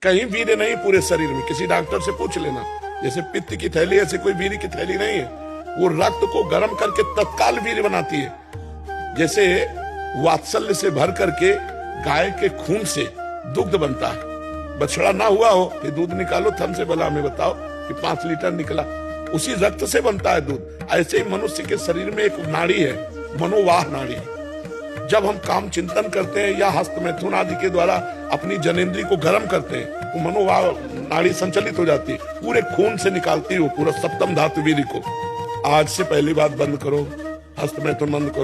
कहीं वीर्य नहीं पूरे शरीर में, किसी डॉक्टर से पूछ लेना। जैसे पित्त की थैली, ऐसे कोई वीर्य की थैली नहीं है। वो रक्त को गर्म करके तत्काल वीर्य बनाती है। जैसे वात्सल्य से भर करके गाय के खून से दुग्ध बनता है। बछड़ा ना हुआ हो फिर दूध निकालो थन से, भला हमें बताओ कि 5 लीटर निकला, उसी रक्त से बनता है दूध। ऐसे ही मनुष्य के शरीर में एक नाड़ी है, मनोवाह नाड़ी। जब हम काम चिंतन करते हैं या हस्त मैथुन आदि के द्वारा अपनी जनेंद्री को गर्म करते हैं तो मनोवाह नाड़ी संचालित हो जाती है, पूरे खून से निकालती है पूरा सप्तम धातु वीर्य को। आज से पहली बात बंद करो, हस्त मैथुन बंद करो।